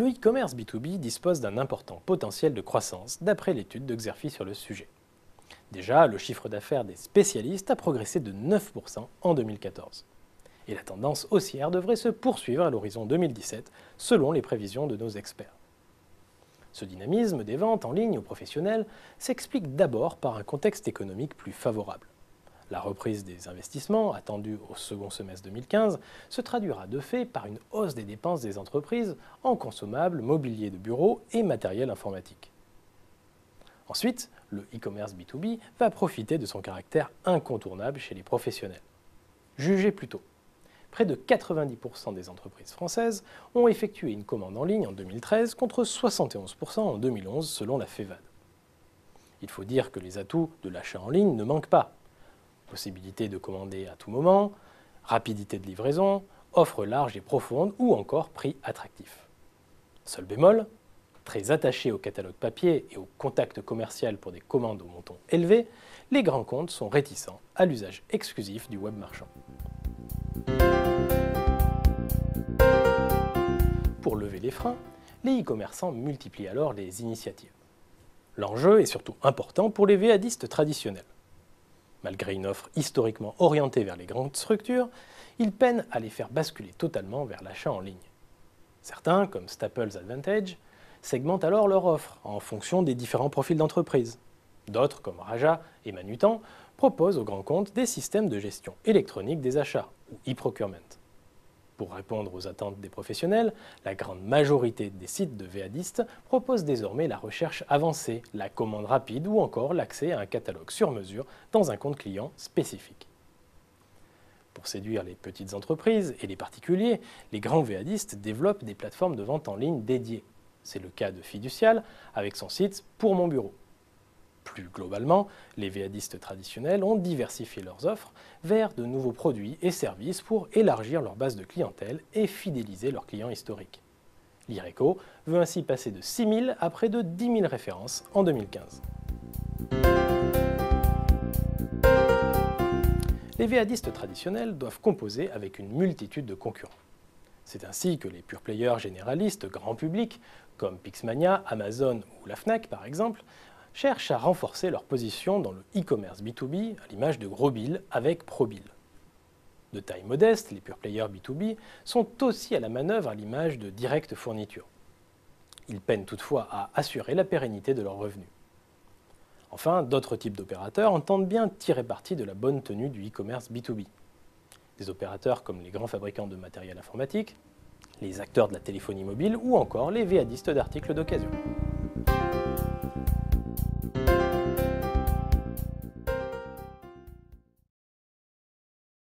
Le e-commerce B2B dispose d'un important potentiel de croissance d'après l'étude de Xerfi sur le sujet. Déjà, le chiffre d'affaires des spécialistes a progressé de 9% en 2014. Et la tendance haussière devrait se poursuivre à l'horizon 2017, selon les prévisions de nos experts. Ce dynamisme des ventes en ligne aux professionnels s'explique d'abord par un contexte économique plus favorable. La reprise des investissements, attendue au second semestre 2015, se traduira de fait par une hausse des dépenses des entreprises en consommables, mobilier de bureau et matériel informatique. Ensuite, le e-commerce B2B va profiter de son caractère incontournable chez les professionnels. Jugez plutôt. Près de 90% des entreprises françaises ont effectué une commande en ligne en 2013 contre 71% en 2011 selon la FEVAD. Il faut dire que les atouts de l'achat en ligne ne manquent pas. Possibilité de commander à tout moment, rapidité de livraison, offre large et profonde ou encore prix attractif. Seul bémol, très attachés au catalogue papier et au contact commercial pour des commandes au montant élevé, les grands comptes sont réticents à l'usage exclusif du web marchand. Pour lever les freins, les e-commerçants multiplient alors les initiatives. L'enjeu est surtout important pour les VADistes traditionnels. Malgré une offre historiquement orientée vers les grandes structures, ils peinent à les faire basculer totalement vers l'achat en ligne. Certains, comme Staples Advantage, segmentent alors leur offre en fonction des différents profils d'entreprise. D'autres, comme Raja et Manutan, proposent aux grands comptes des systèmes de gestion électronique des achats, ou e-procurement. Pour répondre aux attentes des professionnels, la grande majorité des sites de VADistes proposent désormais la recherche avancée, la commande rapide ou encore l'accès à un catalogue sur mesure dans un compte client spécifique. Pour séduire les petites entreprises et les particuliers, les grands VADistes développent des plateformes de vente en ligne dédiées. C'est le cas de Fiducial avec son site Pour mon bureau. Plus globalement, les VADistes traditionnels ont diversifié leurs offres vers de nouveaux produits et services pour élargir leur base de clientèle et fidéliser leurs clients historiques. L'IRECO veut ainsi passer de 6 000 à près de 10 000 références en 2015. Les VADistes traditionnels doivent composer avec une multitude de concurrents. C'est ainsi que les pure players généralistes grand public, comme Pixmania, Amazon ou la Fnac par exemple, cherchent à renforcer leur position dans le e-commerce B2B à l'image de Grosbill avec Probill. De taille modeste, les pure players B2B sont aussi à la manœuvre à l'image de Direct Fourniture. Ils peinent toutefois à assurer la pérennité de leurs revenus. Enfin, d'autres types d'opérateurs entendent bien tirer parti de la bonne tenue du e-commerce B2B. Des opérateurs comme les grands fabricants de matériel informatique, les acteurs de la téléphonie mobile ou encore les VADistes d'articles d'occasion.